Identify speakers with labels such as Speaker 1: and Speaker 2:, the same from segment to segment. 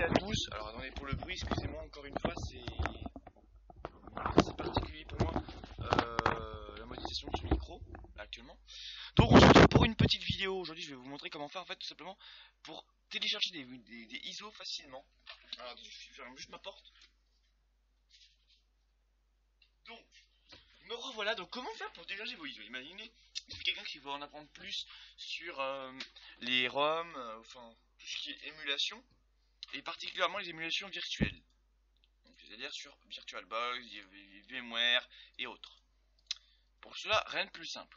Speaker 1: à tous. Alors attendez pour le bruit, excusez-moi encore une fois, c'est particulier pour moi la modélisation de ce micro là, actuellement. Donc on se retrouve pour une petite vidéo. Aujourd'hui je vais vous montrer comment faire en fait tout simplement pour télécharger des ISO facilement. Alors je ferme juste ma porte. Donc me revoilà, donc comment faire pour télécharger vos ISO? Imaginez, c'est quelqu'un qui veut en apprendre plus sur les ROM, enfin tout ce qui est émulation, et particulièrement les émulations virtuelles. C'est-à-dire sur VirtualBox, VMware et autres. Pour cela, rien de plus simple.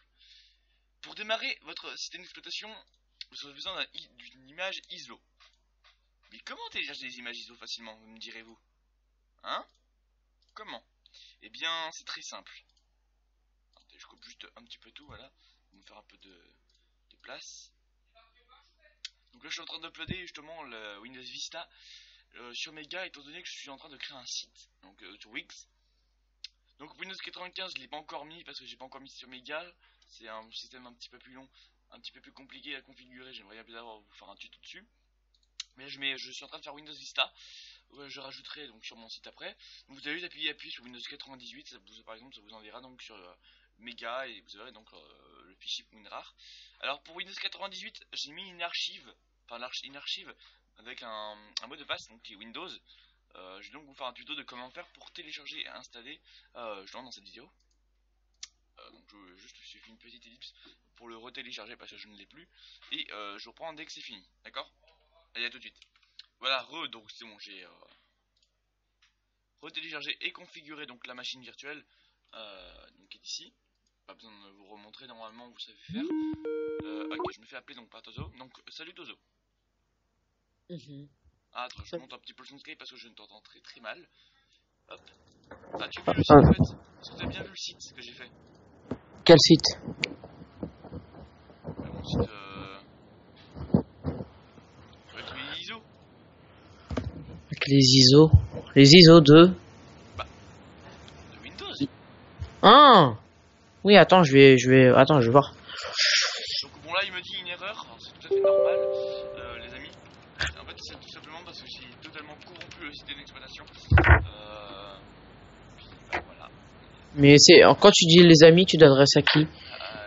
Speaker 1: Pour démarrer votre système d'exploitation, vous aurez besoin d'une image ISO. Mais comment télécharger des images ISO facilement, me direz-vous? Hein? Comment? Eh bien, c'est très simple. Attendez, je coupe juste un petit peu tout, voilà. Pour me faire un peu de place. Donc là, je suis en train d'uploader justement le Windows Vista sur Mega, étant donné que je suis en train de créer un site, donc sur Wix. Donc Windows 95 je l'ai pas encore mis parce que j'ai pas encore mis sur Mega. C'est un système un petit peu plus long, un petit peu plus compliqué à configurer. J'aimerais bien vous faire un tuto dessus. Mais je suis en train de faire Windows Vista. Je rajouterai donc sur mon site après. Donc vous avez juste appuyer sur Windows 98, par exemple ça vous enverra donc sur Mega et vous verrez donc le fichier WinRAR. Alors pour Windows 98 j'ai mis une archive, une archive avec un mot de passe donc qui est Windows. Je vais donc vous faire un tuto de comment faire pour télécharger et installer dans cette vidéo. Donc juste je fais une petite ellipse pour le retélécharger parce que je ne l'ai plus. Et je reprends dès que c'est fini, d'accord? Allez, à tout de suite. Voilà, donc c'est bon, j'ai retéléchargé et configuré donc la machine virtuelle donc qui est ici. Pas besoin de vous remontrer, normalement vous savez faire. Ok, je me fais appeler donc par Tozo. Donc salut Tozo. Ah, attends, je monte un petit peu le son Skype parce que je ne t'entends très mal. Hop. Ah, tu as vu le site en fait? Est-ce que tu as bien vu le site que j'ai fait?
Speaker 2: Quel site?
Speaker 1: Mon site avec les ISO.
Speaker 2: Avec les ISO? Les ISO de?
Speaker 1: Bah, de Windows.
Speaker 2: Ah! Oui, attends, je vais voir.
Speaker 1: Donc bon là il me dit une erreur, c'est tout à fait normal les amis. En fait c'est tout simplement parce que j'ai totalement corrompu le système d'exploitation. Voilà.
Speaker 2: Mais quand tu dis les amis, tu t'adresses à qui?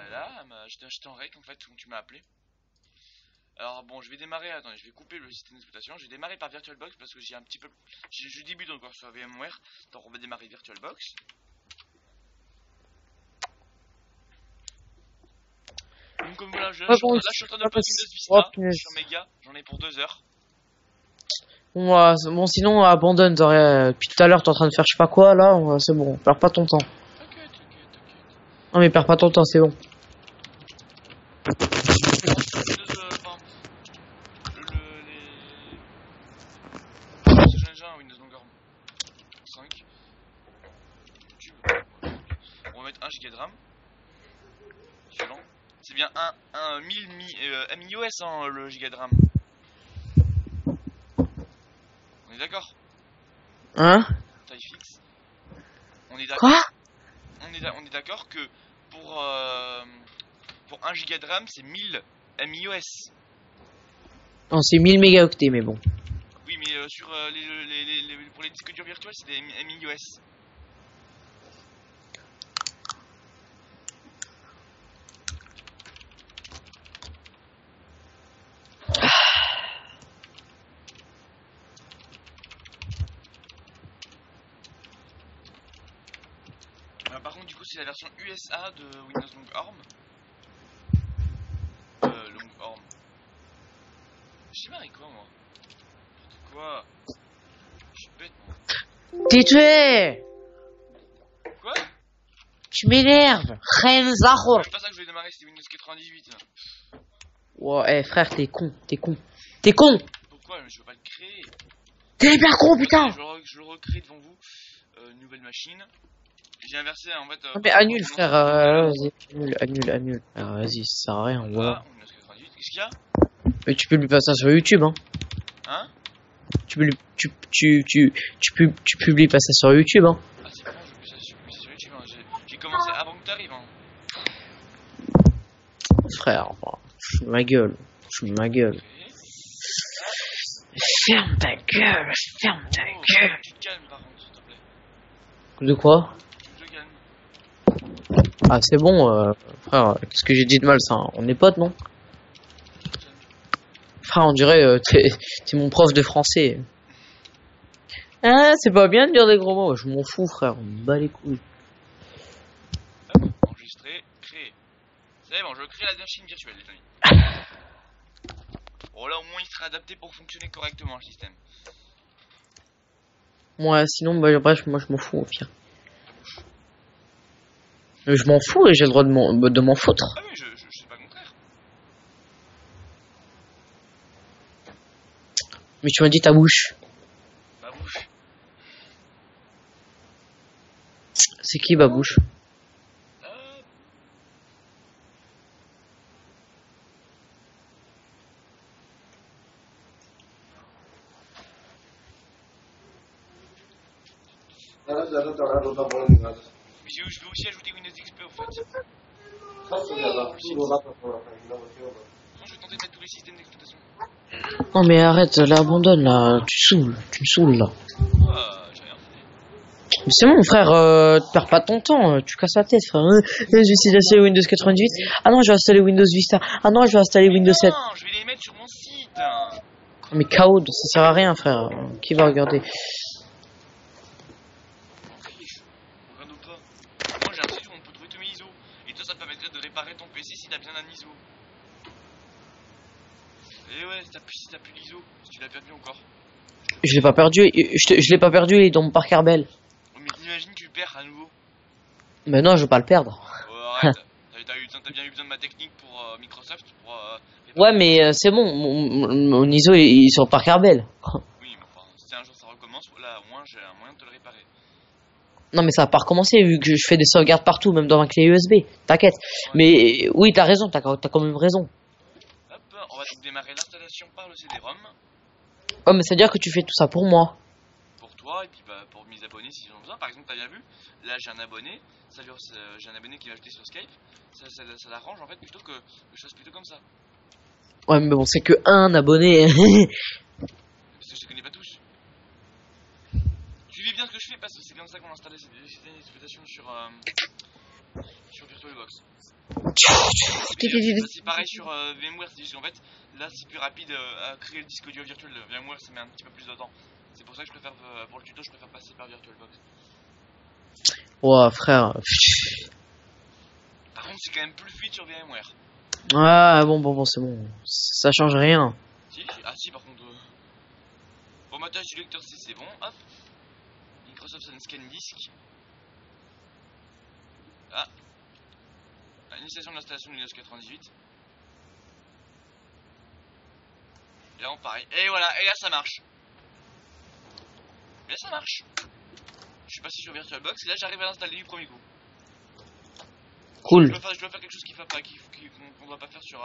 Speaker 1: Là, j'étais en règle en fait quand tu m'as appelé. Alors bon, je vais démarrer, attendez, je vais couper le système d'exploitation. Je vais démarrer par VirtualBox parce que j'ai un petit peu... Je débute encore sur VMware, donc on va démarrer VirtualBox. Donc comme voilà, là je suis en train de passer Windows Vista sur Mega, j'en ai pour 2 heures.
Speaker 2: Bon, sinon abandonne, depuis tout à l'heure t'es en train de faire je sais pas quoi là, c'est bon, perds pas ton temps.
Speaker 1: T'inquiète.
Speaker 2: Non mais perds pas ton temps, c'est bon.
Speaker 1: Windows Longueur 5. On va mettre 1 Go de RAM. Suivant. C'est bien un 1000 MIOS hein, le giga de RAM. On est d'accord?
Speaker 2: Hein?
Speaker 1: Taille fixe. On est d'accord.
Speaker 2: Quoi?
Speaker 1: On est d'accord que pour 1 Go de RAM c'est 1000 MIOS.
Speaker 2: Non, c'est 1000 mégaoctets mais bon.
Speaker 1: Oui mais sur pour les disques durs virtuels c'est des MIOS. Par contre du coup c'est la version USA de Windows Longarm. Longarm. Je sais pas avec quoi moi. Quoi? Je suis bête moi.
Speaker 2: Tais-toi!
Speaker 1: Quoi?
Speaker 2: Tu m'énerves! Renzahor!
Speaker 1: C'est pas ça que je vais démarrer, c'était Windows 98.
Speaker 2: Ouais, frère, t'es con.
Speaker 1: Pourquoi? Je veux pas le créer.
Speaker 2: T'es bien con, putain!
Speaker 1: Je le recrée devant vous. Nouvelle machine. J'ai inversé en fait.
Speaker 2: Non mais annule, frère. Vas-y, annule. Vas-y, ça sert à rien. Voilà.
Speaker 1: Windows 98. Qu'est-ce qu'il y a?
Speaker 2: Mais tu peux lui passer ça sur YouTube, hein.
Speaker 1: Hein?
Speaker 2: Tu publies pas ça sur YouTube, hein.
Speaker 1: Ah c'est bon, je publie ça sur YouTube. Hein. J'ai commencé avant que t'arrives. Hein.
Speaker 2: Frère, je ma gueule.
Speaker 1: Okay.
Speaker 2: Ferme ta gueule, ferme ta gueule.
Speaker 1: Tu te calmes par contre, s'il te plaît.
Speaker 2: De quoi?
Speaker 1: Tu te calmes.
Speaker 2: Ah, c'est bon, frère, qu'est-ce que j'ai dit de mal, ça? On est potes, non?
Speaker 1: Tu te calmes.
Speaker 2: Frère, on dirait, t'es mon prof de français. Ah, c'est pas bien de dire des gros mots, je m'en fous, frère, on me bat les couilles.
Speaker 1: Hop, enregistrer, créer. C'est bon, je crée la machine virtuelle, les amis. Bon, là au moins il sera adapté pour fonctionner correctement le système.
Speaker 2: Moi, sinon, bah, bref, moi je m'en fous, au pire. Je m'en fous et j'ai le droit de m'en foutre.
Speaker 1: Ah oui, je sais pas le contraire.
Speaker 2: Mais tu m'as dit ta bouche.
Speaker 1: Ma bouche.
Speaker 2: C'est qui, Babouche?
Speaker 1: Mais je vais aussi ajouter Windows XP au fait. Non, je vais tenter de mettre tous les systèmes d'exploitation.
Speaker 2: Non mais arrête, là, abandonne, là, tu me saoules, là.
Speaker 1: Ah, j'ai rien fait.
Speaker 2: Mais c'est bon, frère, perds pas ton temps, tu casses la tête, frère. Je vais essayer d'installer Windows 98. Ah non, je vais installer Windows Vista. Ah non, je vais installer Windows 7.
Speaker 1: Non, je vais les mettre sur mon site.
Speaker 2: Mais KO, ça sert à rien, frère. Qui va regarder?
Speaker 1: Regarde ou pas. Moi j'ai un site où on peut trouver tous mes ISO. Et toi ça te permettrait de réparer ton PC si t'as bien un ISO. Et ouais, si t'as plus l'ISO, si tu l'as perdu encore.
Speaker 2: Je l'ai pas perdu, je l'ai pas perdu, il est dans mon parc Arbel.
Speaker 1: Oh, mais imagine tu le perds à nouveau.
Speaker 2: Mais non, je veux pas le perdre.
Speaker 1: Oh, arrête. T'as bien eu besoin de ma technique pour Microsoft pour.
Speaker 2: Ouais, mais c'est bon, mon ISO il est sur le parc Arbel.
Speaker 1: Oui, mais enfin, si un jour ça recommence, là au moins j'ai un moyen de te le réparer.
Speaker 2: Non, mais ça va pas recommencer vu que je fais des sauvegardes partout, même dans ma clé USB. T'inquiète.
Speaker 1: Ouais.
Speaker 2: Mais oui, t'as raison, t'as quand même raison.
Speaker 1: Hop, on va donc démarrer l'installation par le CD-ROM.
Speaker 2: Oh, mais c'est-à-dire que tu fais tout ça pour moi.
Speaker 1: Pour toi et puis bah, pour mes abonnés s'ils ont besoin. Par exemple, t'as bien vu, là j'ai un abonné, j'ai un abonné qui m'a ajouté sur Skype. Ça l'arrange en fait plutôt que je fasse plutôt comme ça.
Speaker 2: Ouais, mais bon, c'est que un abonné.
Speaker 1: Parce que je te connais pas tous. Suivez bien ce que je fais parce que c'est comme ça qu'on installe les systèmes d'exploitation sur VirtualBox. C'est pareil sur VMware, c'est juste qu'en fait là c'est plus rapide à créer le disque audio virtuel. VMware ça met un petit peu plus de temps. C'est pour ça que je préfère, pour le tuto, je préfère passer par VirtualBox.
Speaker 2: Ouah, frère.
Speaker 1: Par contre, c'est quand même plus fluide sur VMware.
Speaker 2: Ah, bon, c'est bon. Ça change rien.
Speaker 1: Si, si, par contre. Formatage du lecteur C, c'est bon. Hop. Microsoft Scan Disk. Ah. Initialisation de l'installation de Windows 98. Et là, on pareil. Et voilà, et là, ça marche. Et là, ça marche. Je suis passé sur VirtualBox et là, j'arrive à l'installer du premier coup.
Speaker 2: Cool.
Speaker 1: Je dois faire quelque chose qu'on ne doit pas faire sur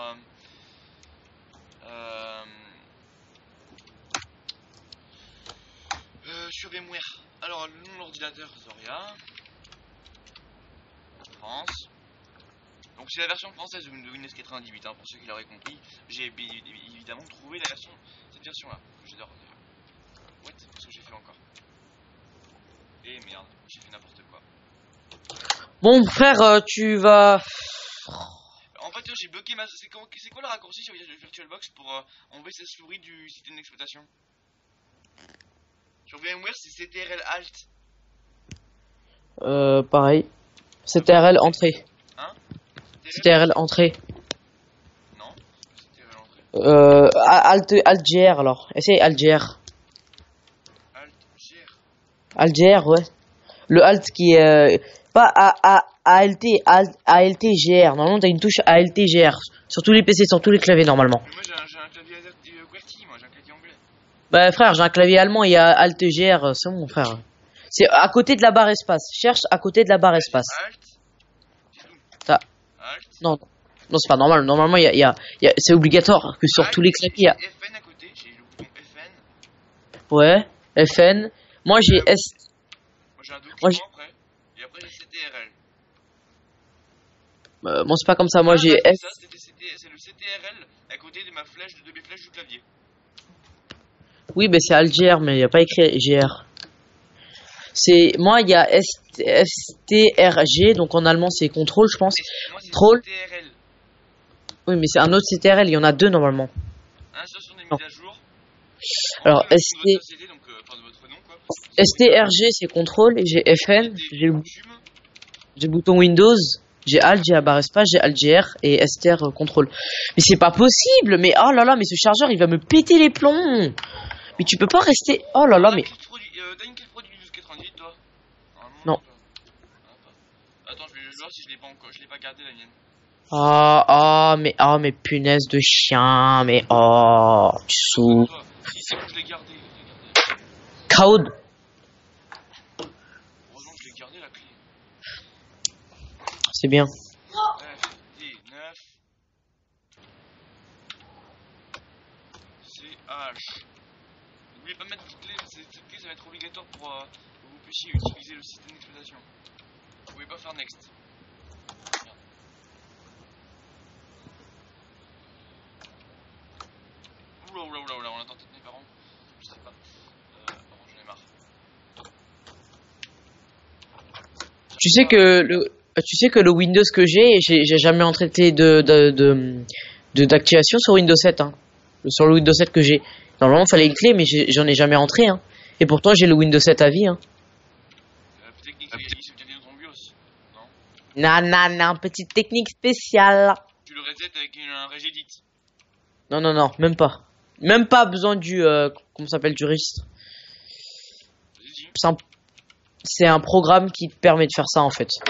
Speaker 1: sur VMware. Alors le nom de l'ordinateur Zoria France. Donc c'est la version française de Windows 98 hein, pour ceux qui l'auraient compris. J'ai évidemment trouvé cette version là. J'adore. What? Qu'est-ce que j'ai fait encore? Et merde, j'ai fait n'importe quoi.
Speaker 2: Bon, frère, tu vas.
Speaker 1: En fait, j'ai bloqué ma. C'est quoi le raccourci sur VirtualBox pour enlever cette souris du système d'exploitation? Sur VMware, c'est CTRL Alt.
Speaker 2: Pareil. CTRL entrée.
Speaker 1: Hein?
Speaker 2: CTRL entrée.
Speaker 1: Non, CTRL entrée.
Speaker 2: Alt GR alors. Essaye Alt GR.
Speaker 1: Alt GR.
Speaker 2: Alt GR, ouais. Le Alt qui est. Pas ALT, ALT GR. Normalement, t'as une touche ALT GR. Sur tous les PC, sur tous les claviers, normalement.
Speaker 1: Mais moi, j'ai un clavier QWERTY, moi, j'ai un clavier anglais.
Speaker 2: Bah, frère, j'ai un clavier allemand, il y a Alt GR, c'est bon, frère. C'est à côté de la barre espace. Cherche à côté de la barre espace.
Speaker 1: Alt.
Speaker 2: Ça.
Speaker 1: Alt.
Speaker 2: Non, non, c'est pas normal. Normalement, c'est obligatoire que sur
Speaker 1: Alt,
Speaker 2: tous les claviers, il y a.
Speaker 1: FN à côté, j'ai le bouton FN.
Speaker 2: Ouais, FN. Moi, j'ai S.
Speaker 1: Moi, j'ai un document
Speaker 2: Moi,
Speaker 1: après. Et après, j'ai CTRL.
Speaker 2: Moi, c'est pas comme ça. Moi, j'ai
Speaker 1: c'est
Speaker 2: S.
Speaker 1: ça, c'est le CTRL à côté de ma flèche, de mes flèches du clavier.
Speaker 2: Oui, ben c'est AltGR, mais il n'y a pas écrit GR. C'est moi, il y a STRG, donc en allemand c'est contrôle, je pense.
Speaker 1: Moi, c'est
Speaker 2: Contrôle.
Speaker 1: CTRL.
Speaker 2: Oui, mais c'est un autre CTRL. Il y en a deux normalement.
Speaker 1: Insertion des
Speaker 2: Non.
Speaker 1: mises à jour.
Speaker 2: Alors
Speaker 1: Entrée de votre société, donc enfin de votre nom quoi.
Speaker 2: STRG c'est contrôle et j'ai FN, j'ai le bouton Windows, j'ai Alt, j'ai la barre espace, j'ai AltGR et STR contrôle. Mais c'est pas possible. Mais oh là là, mais ce chargeur il va me péter les plombs. Mais tu peux pas rester. Oh là là, mais
Speaker 1: T'as une clé de produit 1298 toi? Normalement,
Speaker 2: non.
Speaker 1: Attends, je vais voir si je l'ai pas encore. Je l'ai pas gardé la mienne.
Speaker 2: Mais punaise de chien, mais oh, tu sous.
Speaker 1: Si c'est bon, je l'ai gardé.
Speaker 2: Code.
Speaker 1: Heureusement que je l'ai gardé la clé.
Speaker 2: C'est bien.
Speaker 1: FD9 CH. N'oubliez pas de mettre cette clé, cette clé ça va être obligatoire pour que vous puissiez utiliser le système d'exploitation. Vous pouvez pas faire next. Merde. Oula, on attend peut-être mes parents. Je sais pas. J'en ai marre.
Speaker 2: Tu sais que le Windows que j'ai jamais traité d'activation sur Windows 7, hein. Sur le Windows 7 que j'ai. Normalement, il fallait une clé, mais j'en ai jamais rentré, hein. Et pourtant, j'ai le Windows 7 à vie, hein.
Speaker 1: Peut-être qu'il se caler dans ton BIOS. Non?
Speaker 2: Non, petite technique spéciale.
Speaker 1: Tu le resets avec un Regedit.
Speaker 2: Non, même pas. Même pas besoin du, comment ça s'appelle, du registre. C'est un programme qui te permet de faire ça, en fait.
Speaker 1: Ah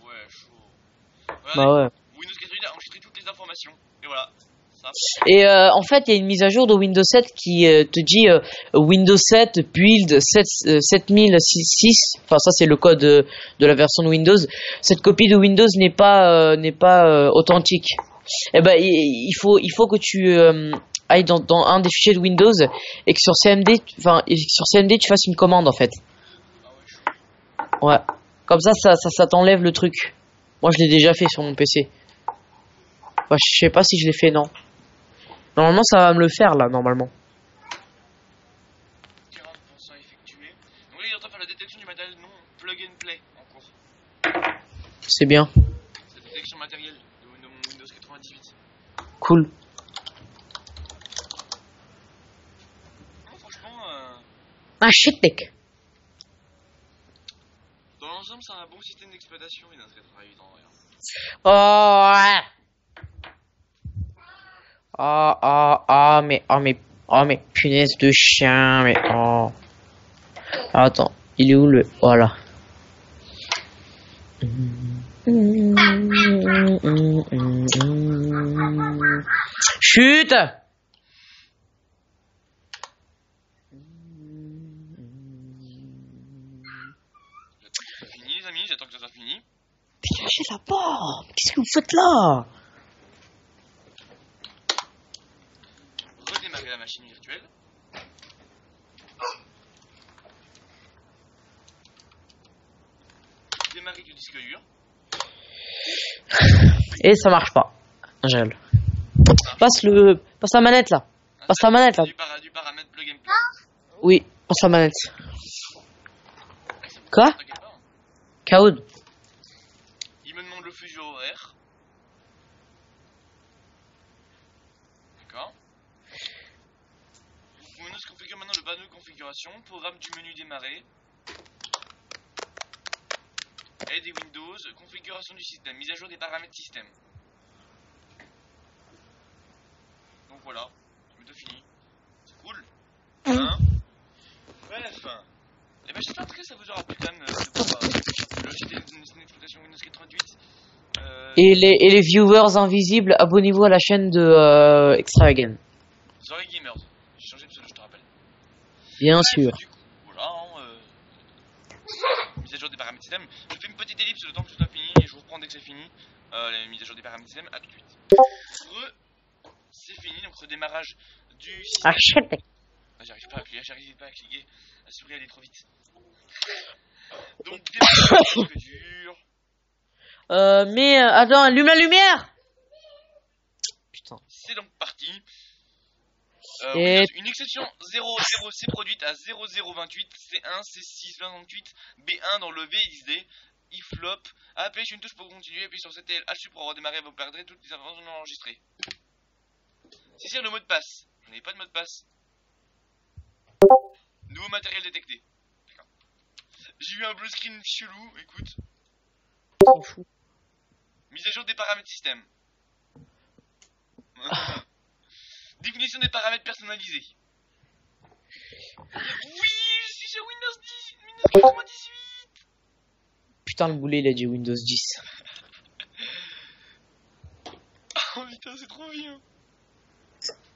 Speaker 1: ouais, chaud.
Speaker 2: Bah ouais.
Speaker 1: Windows 98 a enregistré toutes les informations. Et voilà. Ça.
Speaker 2: Et en fait, il y a une mise à jour de Windows 7 qui te dit Windows 7 build 7006. Enfin, ça c'est le code de la version de Windows. Cette copie de Windows n'est pas authentique. Et ben, il faut que tu ailles dans un des fichiers de Windows et que sur CMD, tu fasses une commande en fait. Ouais. Comme ça t'enlève le truc. Moi, je l'ai déjà fait sur mon PC. Bah, je sais pas si je l'ai fait, non. Normalement, ça va me le faire, là, normalement.
Speaker 1: 40% effectué. Donc là, il est en train de faire la détection du matériel non plug and play en cours.
Speaker 2: C'est bien.
Speaker 1: C'est la détection matérielle de mon Windows 98.
Speaker 2: Cool.
Speaker 1: Non, franchement,
Speaker 2: Ah, shit, mec.
Speaker 1: dans l'ensemble, c'est un bon système d'exploitation. Il n'inscrit pas évident, rien.
Speaker 2: Oh, ouais. Mais punaise de chien, mais oh. Attends, il est où le... Voilà. Chut!
Speaker 1: C'est fini, les amis, j'attends que ça soit fini.
Speaker 2: Dégagez la porte! Qu'est-ce que vous faites là?
Speaker 1: Redémarrer la machine virtuelle. Démarrer le disque dur.
Speaker 2: Et ça marche pas. Angèle. Passe la manette là. Passe la manette là.
Speaker 1: Du paramètre plug and play.
Speaker 2: Oui, passe la manette. Quoi? Code.
Speaker 1: Il me demande le fuseau horaire. D'accord. Windows configure maintenant le panneau de configuration. Programme du menu démarrer. Aide et Windows. Configuration du système. Mise à jour des paramètres système. Donc voilà. Tout fini. C'est cool. Hein? Bref. Et ben j'espère que ça vous aura plu quand même de voir le logiciel d'exploitation Windows 98.
Speaker 2: Et les viewers invisibles, abonnez-vous à la chaîne de Extravagan.
Speaker 1: Zoé Gamers. J'ai changé de pseudo, je te rappelle.
Speaker 2: Bien
Speaker 1: Bref,
Speaker 2: sûr.
Speaker 1: Du coup, voilà. Mise à jour des paramètres système. Je fais une petite ellipse le temps que ce soit fini et je vous reprends dès que c'est fini. La mise à jour des paramètres système. À tout de suite. C'est fini, donc redémarrage du système. Ah, j'arrive pas à cliquer. La souris elle est trop vite. Donc démarrage du disque dur.
Speaker 2: Attends, allume la lumière! Putain.
Speaker 1: C'est donc parti.
Speaker 2: Et
Speaker 1: Une exception 00 s'est produite à 0028, C1, C6, 28, B1 dans le VXD. Iflop, appuyez sur une touche pour continuer, appuyez sur CTL H pour redémarrer, vous perdrez toutes les informations non enregistrées. Saisir le mot de passe. Je n'ai pas de mot de passe. Nouveau matériel détecté. D'accord. J'ai eu un blue screen chelou, écoute.
Speaker 2: on s'en fout.
Speaker 1: Mise à jour des paramètres système. Définition des paramètres personnalisés. Oui, je suis sur Windows 10, Windows 98.
Speaker 2: Putain, le boulet, il a dit Windows 10.
Speaker 1: Oh putain, c'est trop bien.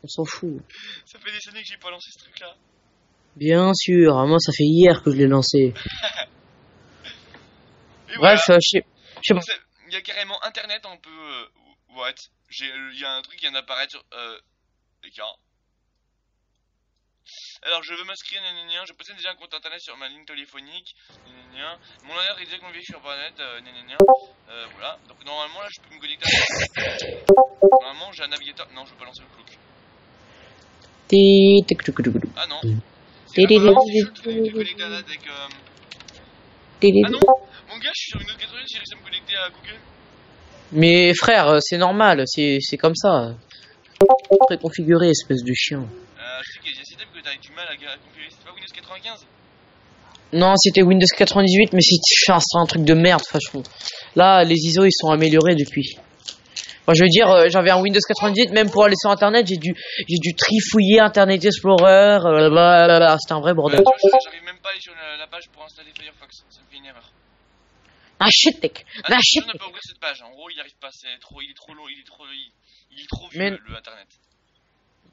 Speaker 2: On s'en fout.
Speaker 1: Ça fait des années que j'ai pas lancé ce truc-là.
Speaker 2: Bien sûr, moi ça fait hier que je l'ai lancé.
Speaker 1: Et
Speaker 2: Bref,
Speaker 1: voilà.
Speaker 2: je sais pas.
Speaker 1: Donc, il y a carrément internet, on peut. What? Il y a un truc qui vient d'apparaître sur. Écart. Alors, je veux m'inscrire, je possède déjà un compte internet sur ma ligne téléphonique. Mon adresse est déjà convié sur internet. Voilà. Donc, normalement, là, je peux me connecter à. Normalement, j'ai un navigateur. Non, je veux pas lancer le cloak. Ah non. C'est pas grave, si je suis connecté à avec. Ah non, mon gars, je suis sur une autre 80, j'ai réussi à me connecter à Google.
Speaker 2: Mais frère, c'est normal, c'est comme ça. Préconfiguré, espèce de chien.
Speaker 1: Je sais qu'il y a des systèmes que t'as du mal à configurer. C'est pas Windows 95?
Speaker 2: Non, c'était Windows 98, mais c'est un truc de merde, franchement. Là, les ISO, ils sont améliorés depuis. Moi, je veux dire, j'avais un Windows 98, même pour aller sur Internet, j'ai dû trifouiller Internet Explorer, c'était un vrai bordel.
Speaker 1: J'arrive même pas à aller sur la page pour installer Firefox, ça me fait une erreur.
Speaker 2: Ah shit, mec. Ah shit.
Speaker 1: Je ne peux pas ouvrir cette page, en gros il arrive pas, il est trop long, il est trop vieux
Speaker 2: Mais...
Speaker 1: le internet.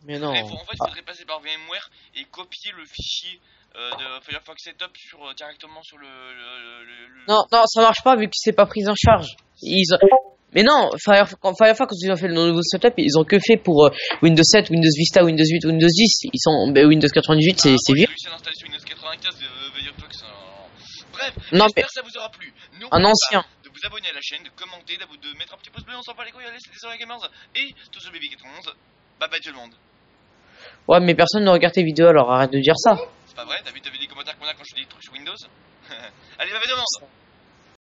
Speaker 2: Mais non.
Speaker 1: En fait, il faudrait passer par VMware et copier le fichier de Firefox Setup directement sur le...
Speaker 2: Non, ça marche pas vu que c'est pas pris en charge. Mais non, Firefox, quand ils ont fait le nouveau setup, ils ont que fait pour Windows 7, Windows Vista, Windows 8, Windows 10. Ils sont Windows 98, c'est vieux.
Speaker 1: J'ai réussi à l'installer sur Windows 95 de Firefox. Bref,
Speaker 2: Non,
Speaker 1: j'espère que ça vous aura plu.
Speaker 2: Un ancien.
Speaker 1: De vous abonner à la chaîne, de commenter, de mettre un petit pouce bleu, on s'en bat les couilles, allez, c'était sur la Gamers. Et tout ce baby 91, bye bye tout le monde.
Speaker 2: Ouais, mais personne ne regarde tes vidéos, alors arrête de dire ça.
Speaker 1: C'est pas vrai, t'as vu des commentaires qu'on a quand je fais des trucs sur Windows. Allez, bye bye tout le monde.